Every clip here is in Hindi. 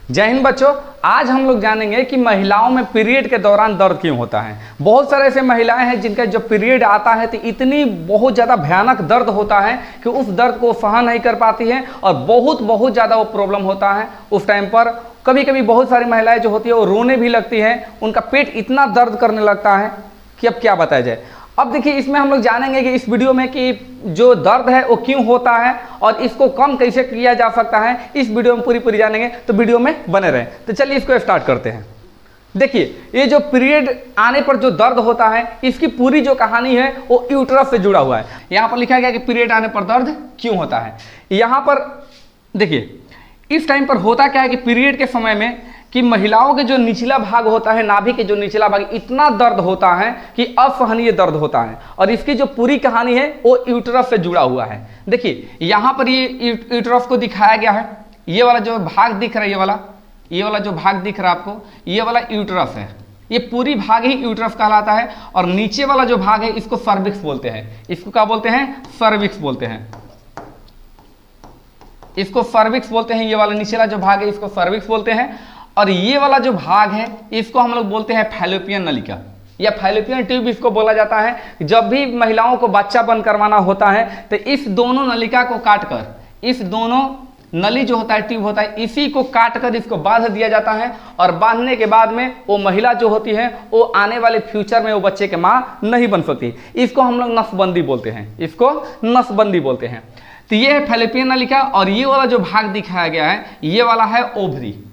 जय हिंद बच्चों, आज हम लोग जानेंगे कि महिलाओं में पीरियड के दौरान दर्द क्यों होता है। बहुत सारे ऐसे महिलाएं हैं जिनका जब पीरियड आता है तो इतनी बहुत ज़्यादा भयानक दर्द होता है कि उस दर्द को सहन नहीं कर पाती है और बहुत ज़्यादा वो प्रॉब्लम होता है। उस टाइम पर कभी कभी बहुत सारी महिलाएं जो होती है वो रोने भी लगती हैं, उनका पेट इतना दर्द करने लगता है कि अब क्या बताया जाए। अब देखिए, इसमें हम लोग जानेंगे कि इस वीडियो में कि जो दर्द है वो क्यों होता है और इसको कम कैसे किया जा सकता है। इस वीडियो में पूरी जानेंगे, तो वीडियो में बने रहें। तो चलिए इसको स्टार्ट करते हैं। देखिए, ये जो पीरियड आने पर जो दर्द होता है, इसकी पूरी जो कहानी है वो यूट्रस से जुड़ा हुआ है। यहाँ पर लिखा गया कि पीरियड आने पर दर्द क्यों होता है। यहाँ पर देखिए, इस टाइम पर होता क्या है कि पीरियड के समय में कि महिलाओं के जो निचला भाग होता है, नाभि के जो निचला भाग, इतना दर्द होता है कि असहनीय दर्द होता है। और इसकी जो पूरी कहानी है वो यूट्रस से जुड़ा हुआ है। देखिए, यहाँ पर ये यूट्रस को दिखाया गया है। ये वाला जो भाग दिख रहा है, ये वाला जो भाग दिख रहा है आपको, ये वाला यूट्रस है। ये पूरी भाग ही यूट्रस कहलाता है। और नीचे वाला जो भाग है इसको सर्विक्स बोलते हैं। इसको क्या बोलते हैं? सर्विक्स बोलते हैं। इसको सर्विक्स बोलते हैं। ये वाला निचला जो भाग है इसको सर्विक्स बोलते हैं। और ये वाला जो भाग है इसको हम लोग बोलते हैं फैलोपियन नलिका या फैलोपियन ट्यूब इसको बोला जाता है। जब भी महिलाओं को बच्चा बंद करवाना होता है तो इस दोनों नलिका को काटकर, इस दोनों नली जो होता है, ट्यूब होता है, इसी को काटकर इसको बांध दिया जाता है। और बांधने के बाद में वो महिला जो होती है वो आने वाले फ्यूचर में वो बच्चे के माँ नहीं बन सकती। इसको हम लोग नसबंदी बोलते हैं। इसको नसबंदी बोलते हैं। तो ये है फैलोपियन नलिका। और ये वाला जो भाग दिखाया गया है ये वाला है ओवरी।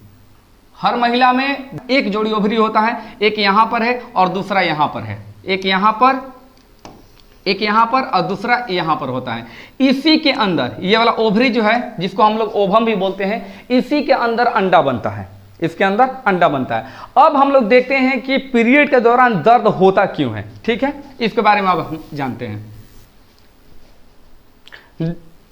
हर महिला में एक जोड़ी ओवरी होता है, एक यहाँ पर है और दूसरा यहाँ पर है। एक यहाँ पर और दूसरा यहाँ पर होता है। इसी के अंदर ये वाला ओवरी जो है, जिसको हम लोग ओवम भी बोलते हैं, इसी के अंदर अंडा बनता है। इसके अंदर अंडा बनता है। अब हम लोग देखते हैं कि पीरियड के दौरान दर्द होता क्यों है। ठीक है, इसके बारे में अब हम जानते हैं।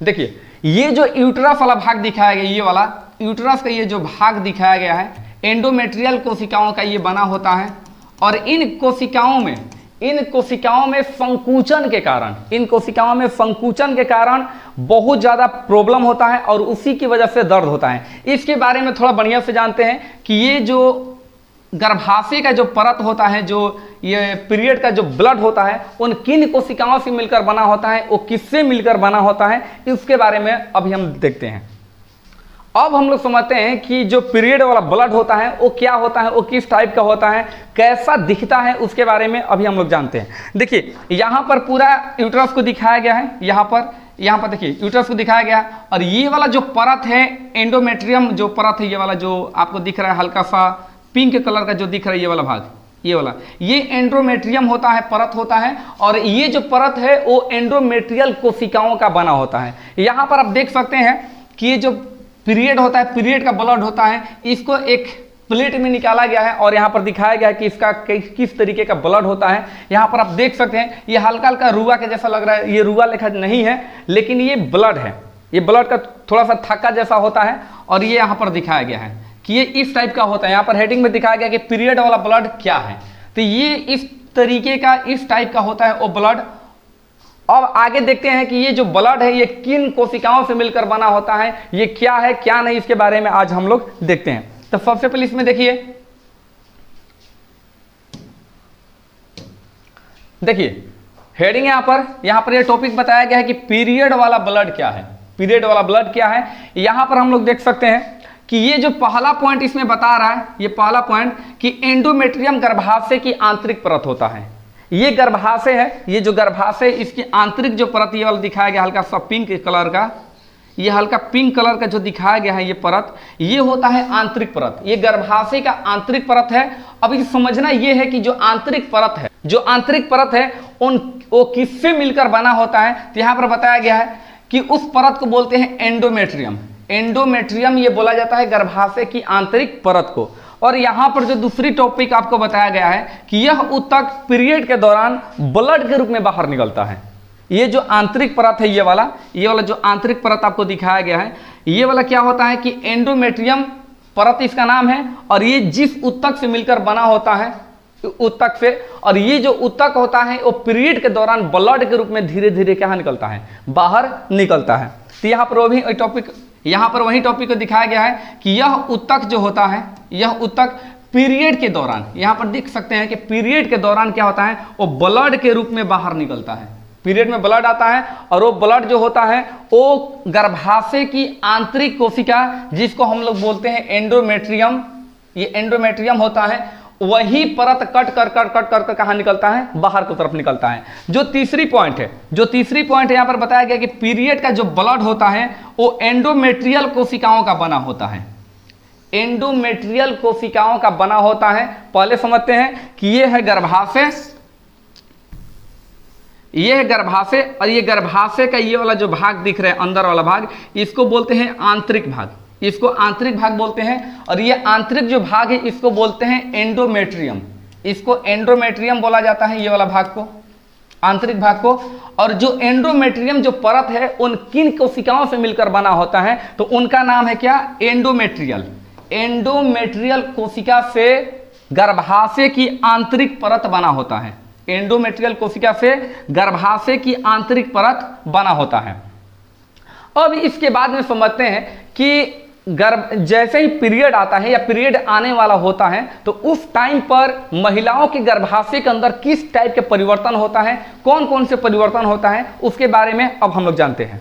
देखिए, ये जो यूट्रस वाला भाग दिखाया गया, ये वाला यूट्रस का ये जो भाग दिखाया गया है, एंडोमेट्रियल कोशिकाओं का ये बना होता है। और इन कोशिकाओं में संकुचन के कारण बहुत ज़्यादा प्रॉब्लम होता है और उसी की वजह से दर्द होता है। इसके बारे में थोड़ा बढ़िया से जानते हैं कि ये जो गर्भाशय का जो परत होता है, जो ये पीरियड का जो ब्लड होता है, उन किन कोशिकाओं से मिलकर बना होता है, वो किससे मिलकर बना होता है, इसके बारे में अभी हम देखते हैं। अब हम लोग समझते हैं कि जो पीरियड वाला ब्लड होता है वो क्या होता है, वो किस टाइप का होता है, कैसा दिखता है, उसके बारे में अभी हम लोग जानते हैं। देखिए, यहाँ पर पूरा यूट्रस को दिखाया गया है। यहाँ पर देखिए यूट्रस को दिखाया गया। और ये वाला जो परत है, एंडोमेट्रियम जो परत है, ये वाला जो आपको दिख रहा है हल्का सा पिंक कलर का जो दिख रहा है, ये वाला भाग, ये एंडोमेट्रियम होता है, परत होता है। और ये जो परत है वो एंडोमेट्रियल कोशिकाओं का बना होता है। यहाँ पर आप देख सकते हैं कि ये जो पीरियड होता है, पीरियड का ब्लड होता है, इसको एक प्लेट में निकाला गया है और यहाँ पर दिखाया गया है कि इसका किस तरीके का ब्लड होता है। यहाँ पर आप देख सकते हैं ये हल्का हल्का रुआ के जैसा लग रहा है। ये रुआ लेखा नहीं है, लेकिन ये ब्लड है। ये ब्लड का थोड़ा सा थक्का जैसा होता है। और ये यहाँ पर दिखाया गया है कि ये इस टाइप का होता है। यहाँ पर हेडिंग में दिखाया गया कि पीरियड वाला ब्लड क्या है। तो ये इस तरीके का, इस टाइप का होता है वो ब्लड। अब आगे देखते हैं कि ये जो ब्लड है ये किन कोशिकाओं से मिलकर बना होता है, ये क्या है क्या नहीं, इसके बारे में आज हम लोग देखते हैं। तो सबसे पहले इसमें देखिए हेडिंग यहाँ पर ये टॉपिक बताया गया है कि पीरियड वाला ब्लड क्या है। पीरियड वाला ब्लड क्या है, यहाँ पर हम लोग देख सकते हैं कि ये जो पहला पॉइंट इसमें बता रहा है, ये पहला पॉइंट कि एंडोमेट्रियम गर्भाशय की आंतरिक परत होता है। ये गर्भाशय है, ये जो गर्भाशय, इसकी आंतरिक जो परत ये वाला दिखाया गया हल्का सा पिंक कलर का, ये हल्का पिंक कलर का जो दिखाया गया है ये परत, ये होता है आंतरिक परत। ये गर्भाशय का आंतरिक परत है। अब ये समझना ये है कि जो आंतरिक परत है वो किससे मिलकर बना होता है। तो यहाँ पर बताया गया है कि उस परत को बोलते हैं एंडोमेट्रियम। एंडोमेट्रियम ये बोला जाता है गर्भाशय की आंतरिक परत को। और यहाँ पर जो दूसरी टॉपिक आपको बताया गया है कि यह ऊतक पीरियड के दौरान ब्लड के रूप में बाहर निकलता है। ये जो आंतरिक परत है, ये वाला जो आंतरिक परत आपको दिखाया गया है, ये वाला क्या होता है कि एंडोमेट्रियम परत इसका नाम है। और ये जिस ऊतक से मिलकर बना होता है, ऊतक से, और ये जो ऊतक होता है वो पीरियड के दौरान ब्लड के रूप में धीरे धीरे क्या निकलता है, बाहर निकलता है। तो यहाँ पर वो भी टॉपिक यहाँ पर वही टॉपिक को दिखाया गया है कि यह ऊतक जो होता है, यह ऊतक पीरियड के दौरान, यहाँ पर देख सकते हैं कि पीरियड के दौरान क्या होता है, वो ब्लड के रूप में बाहर निकलता है। पीरियड में ब्लड आता है और वो ब्लड जो होता है वो गर्भाशय की आंतरिक कोशिका, जिसको हम लोग बोलते हैं एंडोमेट्रियम, ये एंडोमेट्रियम होता है, वही परत कट कर कहाँ निकलता है, बाहर की तरफ निकलता है। जो तीसरी पॉइंट है यहाँ पर बताया गया कि पीरियड का जो ब्लड होता है वो एंडोमेट्रियल कोशिकाओं का बना होता है, एंडोमेट्रियल कोशिकाओं का बना होता है। पहले समझते हैं कि ये है गर्भाशय, ये है गर्भाशय, और ये गर्भाशय का ये वाला जो भाग दिख रहा है अंदर वाला भाग, इसको बोलते हैं आंतरिक भाग, इसको आंतरिक भाग बोलते हैं। और ये आंतरिक जो भाग है इसको बोलते हैं एंडोमेट्रियम, इसको एंडोमेट्रियम बोला जाता है, ये वाला भाग को, आंतरिक भाग को। और जो एंडोमेट्रियम जो परत है उन किन कोशिकाओं से मिलकर बना होता है, तो उनका नाम है क्या, एंडोमेट्रियल। एंडोमेट्रियल कोशिका से गर्भाशय की आंतरिक परत बना होता है, एंडोमेट्रियल कोशिका से गर्भाशय की आंतरिक परत बना होता है। अब इसके बाद में समझते हैं कि जैसे ही पीरियड आता है या पीरियड आने वाला होता है तो उस टाइम पर महिलाओं के गर्भाशय के अंदर किस टाइप के परिवर्तन होता है, कौन कौन से परिवर्तन होता है, उसके बारे में अब हम लोग जानते हैं।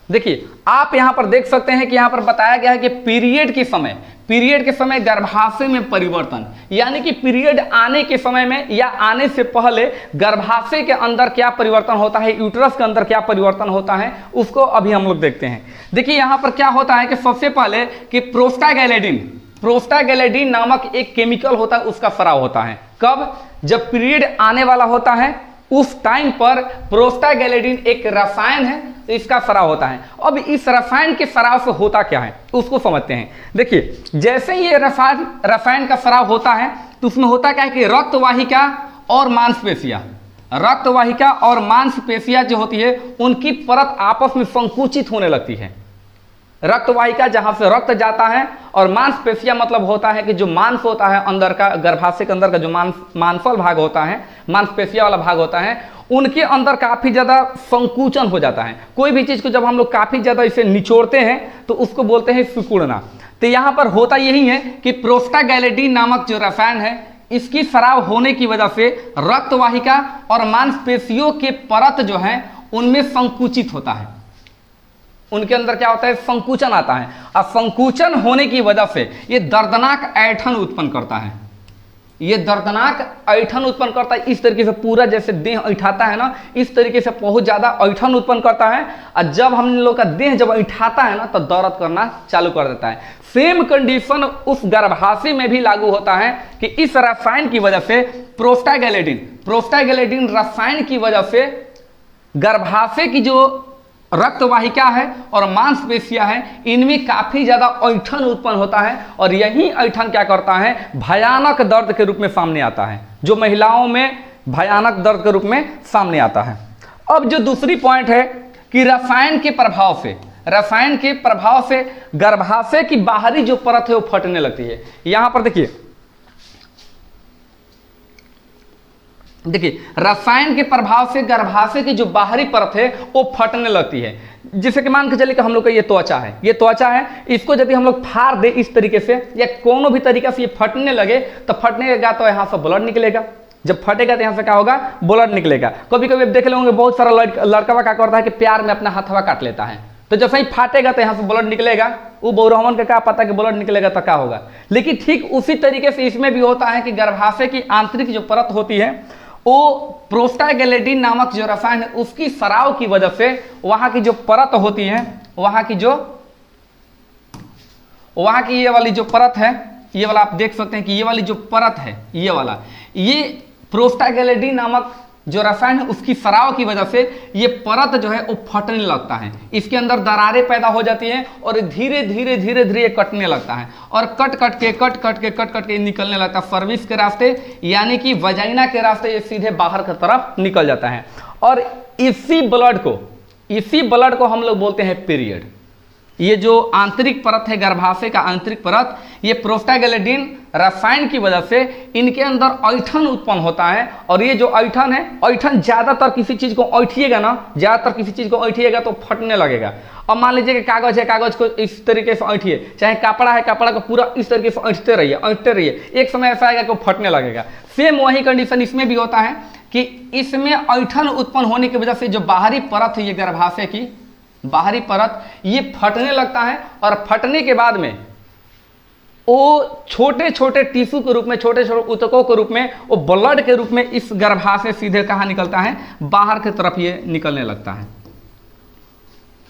देखिए आप यहां पर देख सकते हैं कि यहां पर बताया गया है कि पीरियड के समय गर्भाशय में परिवर्तन, यानी कि पीरियड आने के समय में या आने से पहले गर्भाशय के अंदर क्या परिवर्तन होता है, यूट्रस के अंदर क्या परिवर्तन होता है, उसको अभी हम लोग देखते हैं। देखिए यहां पर क्या होता है कि सबसे पहले कि प्रोस्टाग्लैंडिन नामक एक केमिकल होता है, उसका स्राव होता है। कब, जब पीरियड आने वाला होता है उस टाइम पर प्रोस्टाग्लैंडिन एक रसायन है, तो इसका स्राव होता है। अब इस रसायन के स्राव से होता क्या है उसको समझते हैं। देखिए जैसे ही ये रसायन का स्राव होता है तो उसमें होता क्या है कि रक्तवाहिका और मांसपेशियां जो होती है उनकी परत आपस में संकुचित होने लगती है। रक्तवाहिका जहां से रक्त जाता है और मांसपेशियां मतलब होता है कि जो मांस होता है अंदर का, गर्भाशय के अंदर का जो मांसल भाग होता है, मांसपेशिया वाला भाग होता है, उनके अंदर काफी ज्यादा संकुचन हो जाता है। कोई भी चीज को जब हम लोग काफी ज्यादा इसे निचोड़ते हैं तो उसको बोलते हैं सिकुड़ना। तो यहां पर होता यही है कि प्रोस्टाग्लैंडिन नामक जो रसायन है इसकी स्राव होने की वजह से रक्तवाहिका और मांसपेशियों के परत जो है उनमें संकुचित होता है, उनके अंदर क्या होता है, संकुचन आता है। और संकुचन होने की वजह से ये दर्दनाक ऐंठन उत्पन्न करता है, ये दर्दनाक ऐंठन उत्पन्न करता है। इस तरीके से पूरा जैसे देह ऐंठाता है ना, इस तरीके से बहुत ज्यादा ऐंठन उत्पन्न करता है। और जब हम लोग का देह जब ऐंठाता है ना तो दर्द करना चालू कर देता है। सेम कंडीशन उस गर्भाशय में भी लागू होता है कि इस रसायन की वजह से प्रोस्टाग्लैंडिन रसायन की वजह से गर्भाशय की जो रक्तवाहिका है और मांसपेशियां हैं इनमें काफी ज्यादा ऐंठन उत्पन्न होता है। और यही ऐंठन क्या करता है, भयानक दर्द के रूप में सामने आता है, जो महिलाओं में भयानक दर्द के रूप में सामने आता है। अब जो दूसरी पॉइंट है कि रसायन के प्रभाव से गर्भाशय की बाहरी जो परत है वो फटने लगती है। यहां पर देखिए रसायन के प्रभाव से गर्भाशय की जो बाहरी परत है वो फटने लगती है। जैसे कि मान के चलिए कि हम लोग का ये त्वचा है, इसको यदि हम लोग फाड़ दे इस तरीके से या कोनो भी तरीके से ये फटने लगे तो फटनेगा तो यहाँ से ब्लड निकलेगा। जब फटेगा तो यहाँ से क्या होगा, ब्लड निकलेगा। कभी कभी देख लेंगे बहुत सारा लड़का क्या करता है कि प्यार में अपना हथवा काट लेता है, तो जैसे ही फाटेगा तो यहाँ से ब्लड निकलेगा। वो बहुरहमन का क्या पता कि ब्लड निकलेगा तो क्या होगा। लेकिन ठीक उसी तरीके से इसमें भी होता है कि गर्भाशय की आंतरिक जो परत होती है वो प्रोस्टाग्लैंडिन नामक जो रसायन है उसकी स्राव की वजह से वहां की जो परत होती है, वहां की ये वाली जो परत है, ये वाला आप देख सकते हैं कि ये वाली जो परत है, ये प्रोस्टाग्लैंडिन नामक जो रसायन है उसकी स्राव की वजह से ये परत जो है वो फटने लगता है। इसके अंदर दरारें पैदा हो जाती हैं और धीरे धीरे कटने लगता है और कट कट के निकलने लगता है सर्विस के रास्ते, यानी कि वजाइना के रास्ते ये सीधे बाहर की तरफ निकल जाता है। और इसी ब्लड को हम लोग बोलते हैं पीरियड। ये जो आंतरिक परत है गर्भाशय का आंतरिक परत, ये प्रोस्टाग्लैंडिन रसायन की वजह से इनके अंदर ऐंठन उत्पन्न होता है। और ये जो ऐंठन है, ऐंठन ज़्यादातर किसी चीज़ को ऐंठिएगा ना, ज़्यादातर किसी चीज़ को ऐंठिएगा तो फटने लगेगा। अब मान लीजिए कि कागज़ है, कागज़ को इस तरीके से ऐंठिए, चाहे कपड़ा है, कपड़ा को पूरा इस तरीके से ऐंठते रहिए, एक समय ऐसा आएगा कि वो फटने लगेगा। सेम वही कंडीशन इसमें भी होता है कि इसमें ऐंठन उत्पन्न होने की वजह से जो बाहरी परत है, ये गर्भाशय की बाहरी परत, ये फटने लगता है। और फटने के बाद में वो छोटे छोटे टिश्यू के रूप में, छोटे छोटे ऊतकों के रूप में, वो ब्लड के रूप में इस गर्भाशय सीधे कहाँ निकलता है, बाहर की तरफ ये निकलने लगता है,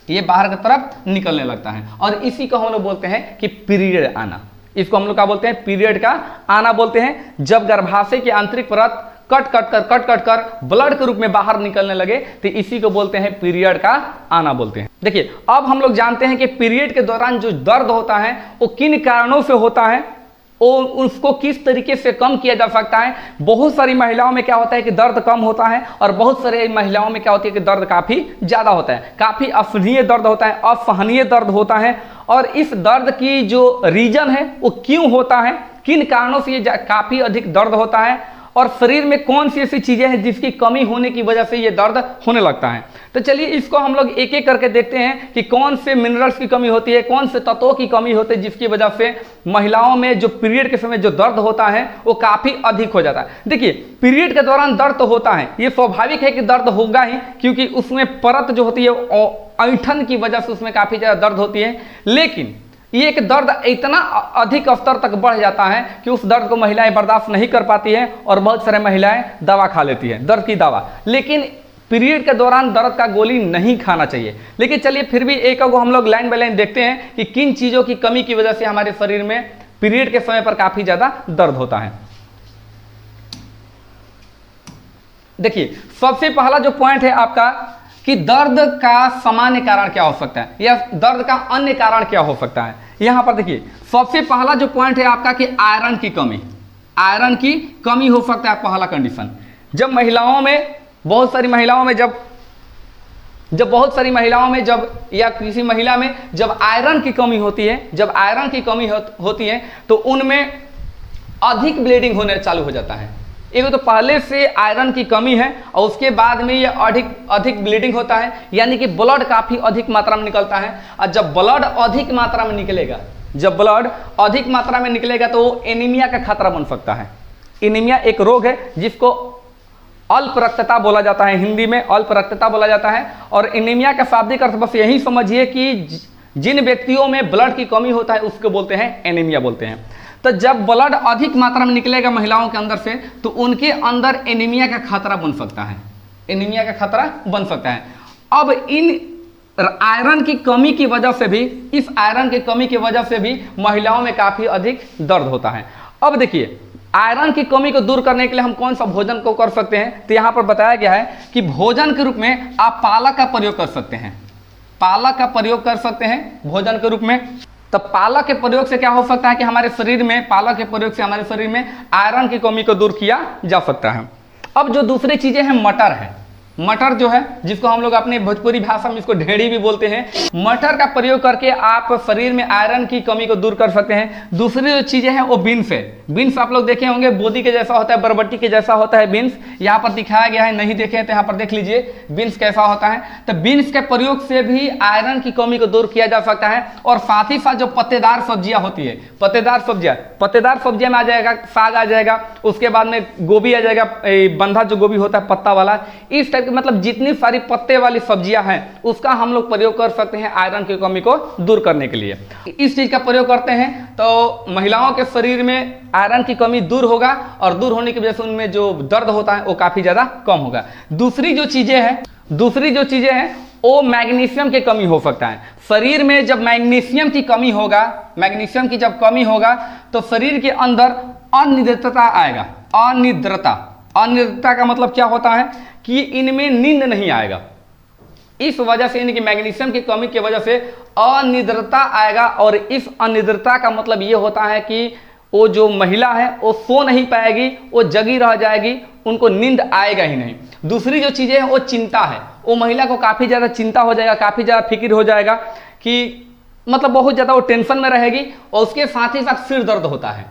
ये बाहर की तरफ निकलने लगता है। और इसी को हम लोग बोलते हैं कि पीरियड आना। इसको हम लोग क्या बोलते हैं, पीरियड का आना बोलते हैं। जब गर्भाशय की आंतरिक परत कट कट कर ब्लड के रूप में बाहर निकलने लगे तो इसी को बोलते हैं पीरियड का आना बोलते हैं। देखिए, अब हम लोग जानते हैं कि पीरियड के दौरान जो दर्द होता है वो किन कारणों से होता है, और उसको किस तरीके से कम किया जा सकता है। बहुत सारी महिलाओं में क्या होता है कि दर्द कम होता है, और बहुत सारी महिलाओं में क्या होती है कि दर्द काफ़ी ज़्यादा होता है, काफ़ी असहनीय दर्द होता है, असहनीय दर्द होता है। और इस दर्द की जो रीजन है वो क्यों होता है, किन कारणों से ये काफ़ी अधिक दर्द होता है, और शरीर में कौन सी ऐसी चीज़ें हैं जिसकी कमी होने की वजह से ये दर्द होने लगता है। तो चलिए इसको हम लोग एक एक करके देखते हैं कि कौन से मिनरल्स की कमी होती है, कौन से तत्वों की कमी होती है जिसकी वजह से महिलाओं में जो पीरियड के समय जो दर्द होता है वो काफ़ी अधिक हो जाता है। देखिए, पीरियड के दौरान दर्द तो होता है, ये स्वाभाविक है कि दर्द होगा ही, क्योंकि उसमें परत जो होती है ऐंठन की वजह से उसमें काफ़ी ज़्यादा दर्द होती है। लेकिन ये एक दर्द इतना अधिक स्तर तक बढ़ जाता है कि उस दर्द को महिलाएं बर्दाश्त नहीं कर पाती है, और बहुत सारे महिलाएं दवा खा लेती हैं, दर्द की दवा। लेकिन पीरियड के दौरान दर्द का गोली नहीं खाना चाहिए। लेकिन चलिए फिर भी एक को हम लोग लाइन बाय लाइन देखते हैं कि किन चीज़ों की कमी की वजह से हमारे शरीर में पीरियड के समय पर काफ़ी ज़्यादा दर्द होता है। देखिए, सबसे पहला जो पॉइंट है आपका कि दर्द का सामान्य कारण क्या हो सकता है या दर्द का अन्य कारण क्या हो सकता है। यहाँ पर देखिए, सबसे पहला जो पॉइंट है आपका कि आयरन की कमी, आयरन की कमी हो सकता है पहला कंडीशन। जब महिलाओं में बहुत सारी महिलाओं में जब या किसी महिला में जब आयरन की कमी होती है, जब आयरन की कमी होती है तो उनमें अधिक ब्लीडिंग होने चालू हो जाता है। एक तो पहले से आयरन की कमी है और उसके बाद में ये अधिक ब्लीडिंग होता है, यानी कि ब्लड काफ़ी अधिक मात्रा में निकलता है। और जब ब्लड अधिक मात्रा में निकलेगा, तो एनीमिया का खतरा बन सकता है। एनीमिया एक रोग है जिसको अल्प रक्तता बोला जाता है, हिंदी में अल्प रक्तता बोला जाता है। और एनीमिया का शाब्दिक अर्थ बस यही समझिए कि जिन व्यक्तियों में ब्लड की कमी होता है उसको बोलते हैं एनीमिया बोलते हैं। तो जब ब्लड अधिक मात्रा में निकलेगा महिलाओं के अंदर से, तो उनके अंदर एनीमिया का खतरा बन सकता है, एनीमिया का खतरा बन सकता है। अब इन आयरन की कमी की वजह से भी, इस आयरन की कमी की वजह से भी महिलाओं में काफ़ी अधिक दर्द होता है। अब देखिए, आयरन की कमी को दूर करने के लिए हम कौन सा भोजन को कर सकते हैं, तो यहाँ पर बताया गया है कि भोजन के रूप में आप पालक का प्रयोग कर सकते हैं, पालक का प्रयोग कर सकते हैं भोजन के रूप में। तो पालक के प्रयोग से क्या हो सकता है कि हमारे शरीर में, पालक के प्रयोग से हमारे शरीर में आयरन की कमी को दूर किया जा सकता है। अब जो दूसरी चीज़ें हैं, मटर है, मटर जो है जिसको हम लोग अपने भोजपुरी भाषा में इसको ढेड़ी भी बोलते हैं, मटर का प्रयोग करके आप शरीर में आयरन की कमी को दूर कर सकते हैं। दूसरी जो चीज़ें हैं वो बीन्स है। बीन्स आप लोग देखे होंगे, बोदी के जैसा होता है, बरबट्टी के जैसा होता है बीन्स, यहाँ पर दिखाया गया है, नहीं देखे तो यहाँ पर देख लीजिए बीन्स कैसा होता है। तो बीन्स के प्रयोग से भी आयरन की कमी को दूर किया जा सकता है। और साथ ही साथ जो पत्तेदार सब्जियाँ होती है, पत्तेदार सब्जियाँ में आ जाएगा साग, आ जाएगा, उसके बाद में गोभी आ जाएगा, बंधा जो गोभी होता है पत्ता वाला, इस टाइप, मतलब जितनी सारी पत्ते वाली सब्जियां हैं उसका हम लोग प्रयोग कर सकते हैं आयरन की कमी को दूर करने के लिए। इस चीज का प्रयोग करते हैं तो महिलाओं के शरीर में आयरन की कमी दूर होगा, और दूर होने की वजह से उनमें जो दर्द होता है वो काफी ज्यादा कम होगा। दूसरी जो चीजें हैं वो मैग्नीशियम की कमी हो सकता है। शरीर में जब मैग्नीशियम की जब कमी होगा तो शरीर के अंदर अनिद्रता आएगा। अनिद्रता का मतलब क्या होता है कि इनमें नींद नहीं आएगा। इस वजह से इनकी मैग्नीशियम की कमी की वजह से अनिद्रता आएगा, और इस अनिद्रता का मतलब ये होता है कि वो जो महिला है वो सो नहीं पाएगी, वो जगी रह जाएगी, उनको नींद आएगा ही नहीं। दूसरी जो चीज़ें हैं वो चिंता है, वो महिला को काफ़ी ज़्यादा चिंता हो जाएगा, काफ़ी ज़्यादा फिक्र हो जाएगा कि मतलब बहुत ज़्यादा वो टेंशन में रहेगी, और उसके साथ ही साथ सिर दर्द होता है,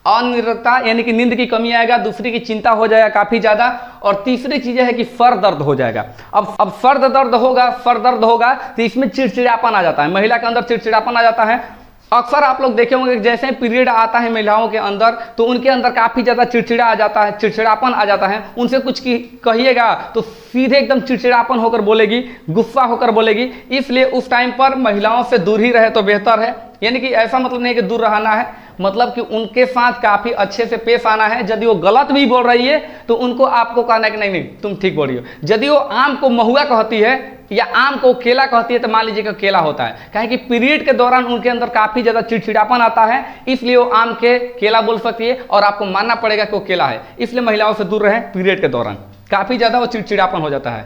अनिद्रता यानी कि नींद की कमी आएगा, दूसरी की चिंता हो जाएगा काफ़ी ज़्यादा, और तीसरी चीज़ है कि सर दर्द हो जाएगा। अब सर दर्द होगा तो इसमें चिड़चिड़ापन आ जाता है, महिला के अंदर चिड़चिड़ापन आ जाता है। अक्सर आप लोग देखे होंगे जैसे पीरियड आता है महिलाओं के अंदर तो उनके अंदर काफ़ी ज़्यादा चिड़चिड़ा आ जाता है, चिड़चिड़ापन आ जाता है। उनसे कुछ कहिएगा तो सीधे एकदम चिड़चिड़ापन होकर बोलेगी, गुस्सा होकर बोलेगी। इसलिए उस टाइम पर महिलाओं से दूर ही रहे तो बेहतर है। यानी कि ऐसा मतलब नहीं कि दूर रहना है, मतलब कि उनके साथ काफ़ी अच्छे से पेश आना है। यदि वो गलत भी बोल रही है तो उनको आपको कहना है कि नहीं तुम ठीक बोल रही हो। यदि वो आम को महुआ कहती है या आम को केला कहती है तो मान लीजिए कि केला होता है, कहें कि पीरियड के दौरान उनके अंदर काफ़ी ज़्यादा चिड़चिड़ापन आता है, इसलिए वो आम के केला बोल सकती है और आपको मानना पड़ेगा कि वो केला है। इसलिए महिलाओं से दूर रहें, पीरियड के दौरान काफ़ी ज़्यादा वो चिड़चिड़ापन हो जाता है।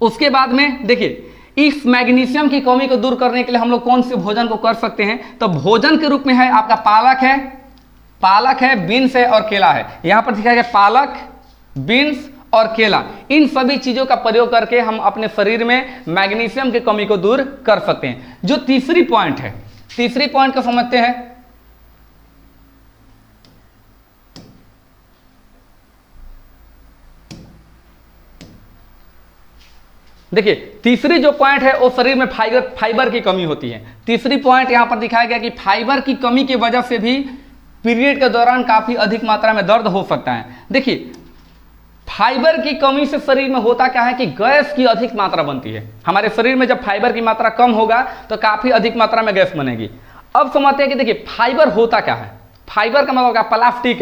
उसके बाद में देखिए, इस मैग्नीशियम की कमी को दूर करने के लिए हम लोग कौन से भोजन को कर सकते हैं, तो भोजन के रूप में है आपका पालक है, बीन्स है और केला है। यहाँ पर दिखाया गया पालक, बीन्स और केला, इन सभी चीज़ों का प्रयोग करके हम अपने शरीर में मैग्नीशियम की कमी को दूर कर सकते हैं। जो तीसरी पॉइंट है, तीसरी पॉइंट को समझते हैं। देखिए, तीसरी जो पॉइंट है वो शरीर में फाइबर की कमी होती है। तीसरी पॉइंट यहां पर दिखाया गया कि फाइबर की कमी की वजह से भी पीरियड के दौरान काफ़ी अधिक मात्रा में दर्द हो सकता है। देखिए, फाइबर की कमी से शरीर में होता क्या है कि गैस की अधिक मात्रा बनती है। हमारे शरीर में जब फाइबर की मात्रा कम होगा तो काफ़ी अधिक मात्रा में गैस बनेगी। अब समझते हैं कि देखिए फाइबर होता क्या है। फाइबर का मतलब क्या,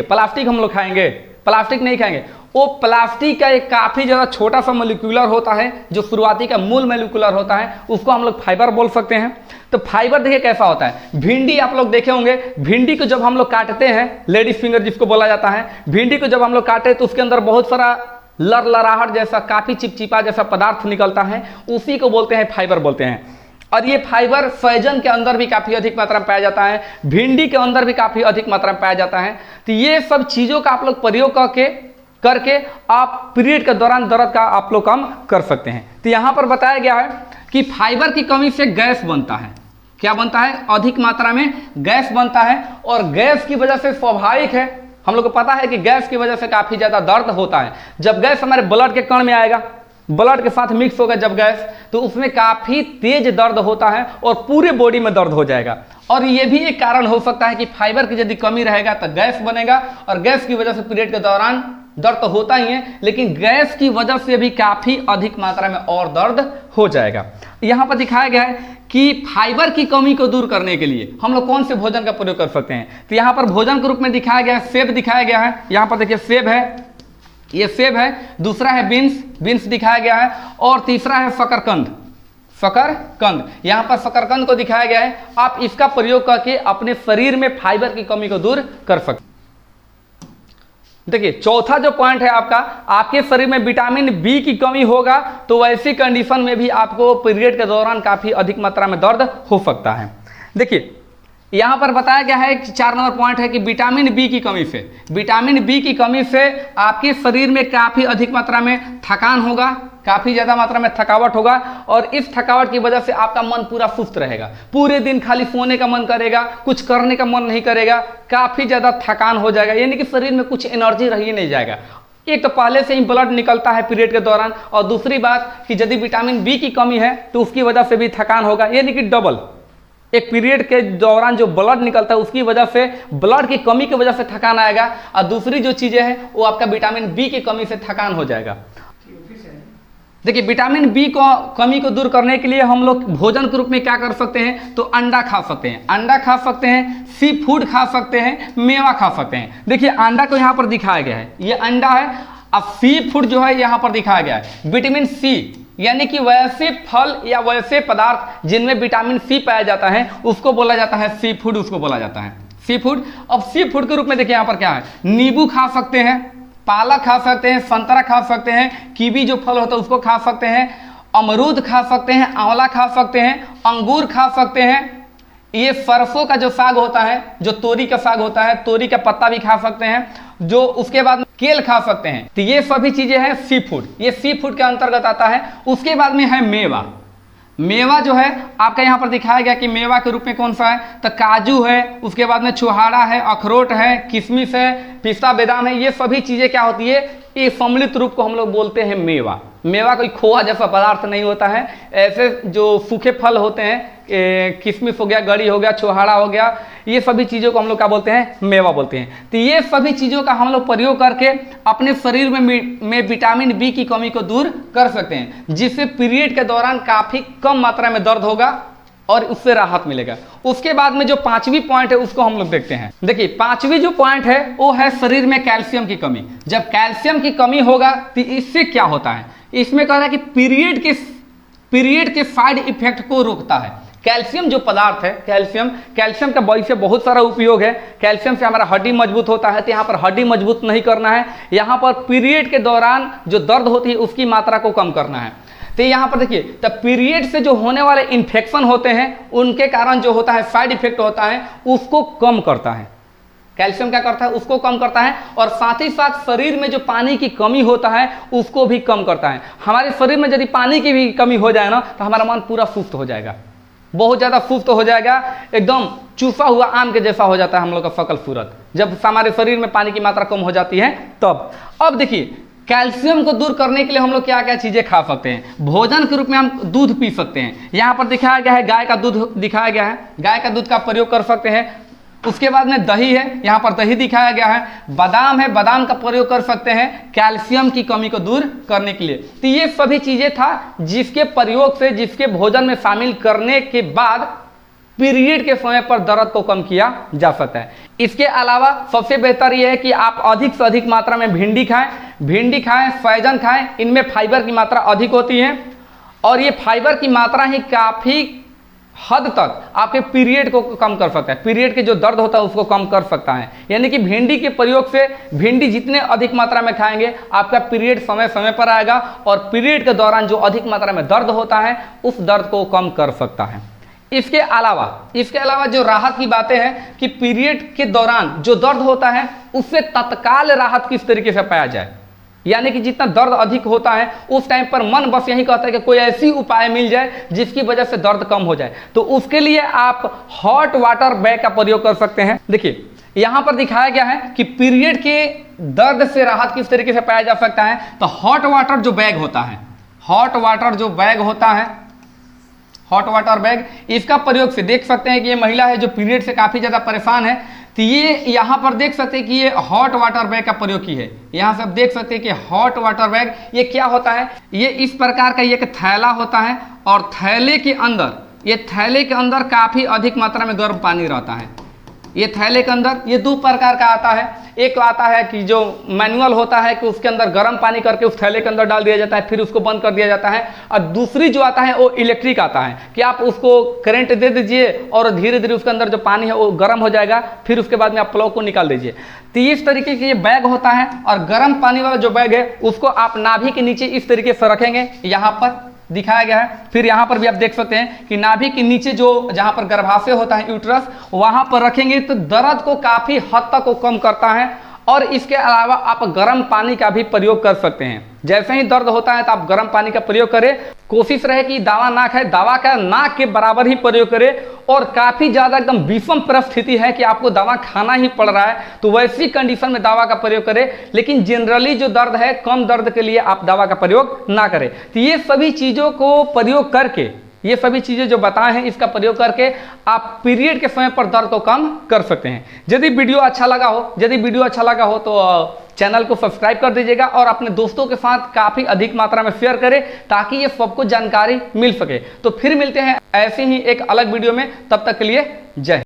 प्लास्टिक हम लोग खाएंगे, प्लास्टिक नहीं खाएंगे। वो प्लास्टिक का एक काफ़ी ज़्यादा छोटा सा मोलिकुलर होता है, जो शुरुआती का मूल मोलिकुलर होता है, उसको हम लोग फाइबर बोल सकते हैं। तो फाइबर देखिए कैसा होता है। भिंडी आप लोग देखे होंगे, भिंडी को जब हम लोग काटते हैं, लेडीज फिंगर जिसको बोला जाता है, भिंडी को जब हम लोग काटे तो उसके अंदर बहुत सारा लरलराहट जैसा काफ़ी चिपचिपा जैसा पदार्थ निकलता है, उसी को बोलते हैं फाइबर बोलते हैं। और ये फाइबर सहजन के अंदर भी काफ़ी अधिक मात्रा में पाया जाता है, भिंडी के अंदर भी काफ़ी अधिक मात्रा में पाया जाता है। तो ये सब चीज़ों का आप लोग प्रयोग करके आप पीरियड के दौरान दर्द का आप लोग कम कर सकते हैं। तो यहाँ पर बताया गया है कि फाइबर की कमी से गैस बनता है। क्या बनता है? अधिक मात्रा में गैस बनता है, और गैस की वजह से स्वाभाविक है, हम लोग को पता है कि गैस की वजह से काफ़ी ज़्यादा दर्द होता है। जब गैस हमारे ब्लड के कण में आएगा, ब्लड के साथ मिक्स होगा जब गैस, तो उसमें काफ़ी तेज दर्द होता है और पूरे बॉडी में दर्द हो जाएगा। और ये भी एक कारण हो सकता है कि फाइबर की यदि कमी रहेगा तो गैस बनेगा, और गैस की वजह से पीरियड के दौरान दर्द तो होता ही है, लेकिन गैस की वजह से भी काफ़ी अधिक मात्रा में और दर्द हो जाएगा। यहाँ पर दिखाया गया है कि फाइबर की कमी को दूर करने के लिए हम लोग कौन से भोजन का प्रयोग कर सकते हैं। तो यहाँ पर भोजन के रूप में दिखाया गया है, सेब दिखाया गया है। यहाँ पर देखिए सेब है, ये सेब है। दूसरा है बीन्स दिखाया गया है, और तीसरा है शकरकंद। यहाँ पर शकरकंद को दिखाया गया है। आप इसका प्रयोग करके अपने शरीर में फाइबर की कमी को दूर कर सकते हैं। देखिए, चौथा जो पॉइंट है आपका, आपके शरीर में विटामिन बी की कमी होगा तो वैसी कंडीशन में भी आपको पीरियड के दौरान काफ़ी अधिक मात्रा में दर्द हो सकता है। देखिए, यहाँ पर बताया गया है कि 4 नंबर पॉइंट है कि विटामिन बी की कमी से आपके शरीर में काफ़ी अधिक मात्रा में थकान होगा, काफ़ी ज़्यादा मात्रा में थकावट होगा, और इस थकावट की वजह से आपका मन पूरा सुस्त रहेगा। पूरे दिन खाली सोने का मन करेगा, कुछ करने का मन नहीं करेगा, काफ़ी ज़्यादा थकान हो जाएगा, यानी कि शरीर में कुछ एनर्जी रह ही नहीं जाएगा। एक तो पहले से ही ब्लड निकलता है पीरियड के दौरान, और दूसरी बात कि यदि विटामिन बी की कमी है तो उसकी वजह से भी थकान होगा, यानी कि डबल। एक पीरियड के दौरान जो ब्लड निकलता है उसकी वजह से, ब्लड की कमी की वजह से थकान आएगा, और दूसरी जो चीज़ें हैं वो आपका विटामिन बी की कमी से थकान हो जाएगा। देखिए, विटामिन बी को कमी को दूर करने के लिए हम लोग भोजन के रूप में क्या कर सकते हैं, तो अंडा खा सकते हैं, सी फूड खा सकते हैं, मेवा खा सकते हैं। देखिए, अंडा को यहाँ पर दिखाया गया है, ये अंडा है। अब सी फूड जो है यहाँ पर दिखाया गया है, विटामिन सी, यानी कि वैसे फल या वैसे पदार्थ जिनमें विटामिन सी पाया जाता है उसको बोला जाता है सी फूड, उसको बोला जाता है सी फूड। अब सी फूड के रूप में देखिए यहाँ पर क्या है, नींबू खा सकते हैं, पालक खा सकते हैं, संतरा खा सकते हैं, कीवी जो फल होता है उसको खा सकते हैं, अमरूद खा सकते हैं, आंवला खा सकते हैं, अंगूर खा सकते हैं। ये सरसों का जो साग होता है, जो तोरी का साग होता है, तोरी का पत्ता भी खा सकते हैं, जो उसके बाद केल खा सकते हैं। तो ये सभी चीजें हैं सी फूड, ये सी फूड के अंतर्गत आता है। उसके बाद में है मेवा। मेवा जो है आपका यहाँ पर दिखाया गया कि मेवा के रूप में कौन सा है, तो काजू है, उसके बाद में छुहारा है, अखरोट है, किशमिश है, पिस्ता बादाम है। ये सभी चीज़ें क्या होती है, ये सम्मिलित रूप को हम लोग बोलते हैं मेवा। मेवा कोई खोआ जैसा पदार्थ नहीं होता है। ऐसे जो सूखे फल होते हैं, किशमिश हो गया, गड़ी हो गया, छुहारा हो गया, ये सभी चीज़ों को हम लोग क्या बोलते हैं, मेवा बोलते हैं। तो ये सभी चीज़ों का हम लोग प्रयोग करके अपने शरीर में विटामिन बी की कमी को दूर कर सकते हैं, जिससे पीरियड के दौरान काफ़ी कम मात्रा में दर्द होगा और उससे राहत मिलेगा। उसके बाद में जो पांचवी पॉइंट है उसको हम लोग देखते हैं। देखिए पांचवी जो पॉइंट है वो है शरीर में कैल्शियम की कमी। जब कैल्शियम की कमी होगा तो इससे क्या होता है, इसमें कह रहा है कि पीरियड के साइड इफेक्ट को रोकता है। कैल्शियम जो पदार्थ है, कैल्शियम का वैसे बहुत सारा उपयोग है। कैल्शियम से हमारा हड्डी मजबूत होता है, तो यहाँ पर हड्डी मजबूत नहीं करना है, यहाँ पर पीरियड के दौरान जो दर्द होती है उसकी मात्रा को कम करना है। तो यहाँ पर देखिए, तब पीरियड से जो होने वाले इन्फेक्शन होते हैं उनके कारण जो होता है साइड इफेक्ट होता है उसको कम करता है। कैल्शियम क्या करता है, उसको कम करता है, और साथ ही साथ शरीर में जो पानी की कमी होता है उसको भी कम करता है। हमारे शरीर में यदि पानी की भी कमी हो जाए ना तो हमारा मन पूरा सुस्त हो जाएगा, बहुत ज़्यादा सुस्त हो जाएगा, एकदम चूसा हुआ आम के जैसा हो जाता है हम लोग का शकल सूरत, जब हमारे शरीर में पानी की मात्रा कम हो जाती है तब। अब देखिए कैल्शियम को दूर करने के लिए हम लोग क्या क्या चीज़ें खा सकते हैं। भोजन के रूप में हम दूध पी सकते हैं। यहाँ पर दिखाया गया है गाय का दूध दिखाया गया है, गाय का दूध का प्रयोग कर सकते हैं। उसके बाद में दही है, यहाँ पर दही दिखाया गया है। बादाम है, बादाम का प्रयोग कर सकते हैं कैल्शियम की कमी को दूर करने के लिए। तो ये सभी चीज़ें था जिसके प्रयोग से, जिसके भोजन में शामिल करने के बाद पीरियड के समय पर दर्द को कम किया जा सकता है। इसके अलावा सबसे बेहतर यह है कि आप अधिक से अधिक मात्रा में भिंडी खाएं, सहजन खाएं। इनमें फाइबर की मात्रा अधिक होती है और ये फाइबर की मात्रा ही काफ़ी हद तक आपके पीरियड को कम कर सकता है, पीरियड के जो दर्द होता है उसको कम कर सकता है। यानी कि भिंडी के प्रयोग से, भिंडी जितने अधिक मात्रा में खाएंगे आपका पीरियड समय समय पर आएगा और पीरियड के दौरान जो अधिक मात्रा में दर्द होता है उस दर्द को कम कर सकता है। इसके अलावा जो राहत की बातें हैं कि पीरियड के दौरान जो दर्द होता है उससे तत्काल राहत किस तरीके से पाया जाए। यानी कि जितना दर्द अधिक होता है उस टाइम पर मन बस यही कहता है कि कोई ऐसी उपाय मिल जाए जिसकी वजह से दर्द कम हो जाए, तो उसके लिए आप हॉट वाटर बैग का प्रयोग कर सकते हैं। देखिए यहाँ पर दिखाया गया है कि पीरियड के दर्द से राहत किस तरीके से पाया जा सकता है। तो हॉट वाटर जो बैग होता है, हॉट वाटर बैग, इसका प्रयोग से देख सकते हैं कि ये महिला है जो पीरियड से काफ़ी ज़्यादा परेशान है, तो ये यहाँ पर देख सकते हैं कि ये हॉट वाटर बैग का प्रयोग की है। यहाँ से आप देख सकते हैं कि हॉट वाटर बैग ये क्या होता है, ये इस प्रकार का एक थैला होता है और थैले के अंदर काफ़ी अधिक मात्रा में गर्म पानी रहता है। ये थैले के अंदर ये दो प्रकार का आता है। एक आता है कि जो मैनुअल होता है कि उसके अंदर गर्म पानी करके उस थैले के अंदर डाल दिया जाता है, फिर उसको बंद कर दिया जाता है, और दूसरी जो आता है वो इलेक्ट्रिक आता है कि आप उसको करंट दे दीजिए और धीरे धीरे उसके अंदर जो पानी है वो गर्म हो जाएगा, फिर उसके बाद में आप प्लग को निकाल दीजिए। तो इस तरीके के ये बैग होता है और गर्म पानी वाला जो बैग है उसको आप नाभि के नीचे इस तरीके से रखेंगे, यहाँ पर दिखाया गया है। फिर यहाँ पर भी आप देख सकते हैं कि नाभि के नीचे जो जहाँ पर गर्भाशय होता है यूट्रस, वहाँ पर रखेंगे तो दर्द को काफ़ी हद तक वो कम करता है। और इसके अलावा आप गर्म पानी का भी प्रयोग कर सकते हैं। जैसे ही दर्द होता है तो आप गर्म पानी का प्रयोग करें। कोशिश रहे कि दवा ना खाए, दवा का ना के बराबर ही प्रयोग करें। और काफ़ी ज़्यादा एकदम विषम परिस्थिति है कि आपको दवा खाना ही पड़ रहा है तो वैसी कंडीशन में दवा का प्रयोग करें, लेकिन जनरली जो दर्द है कम दर्द के लिए आप दवा का प्रयोग ना करें। तो ये सभी चीज़ों को प्रयोग करके, ये सभी चीज़ें जो बताए हैं इसका प्रयोग करके आप पीरियड के समय पर दर्द को कम कर सकते हैं। यदि वीडियो अच्छा लगा हो तो चैनल को सब्सक्राइब कर दीजिएगा और अपने दोस्तों के साथ काफ़ी अधिक मात्रा में शेयर करें ताकि ये सबको जानकारी मिल सके। तो फिर मिलते हैं ऐसे ही एक अलग वीडियो में, तब तक के लिए जय हिंद।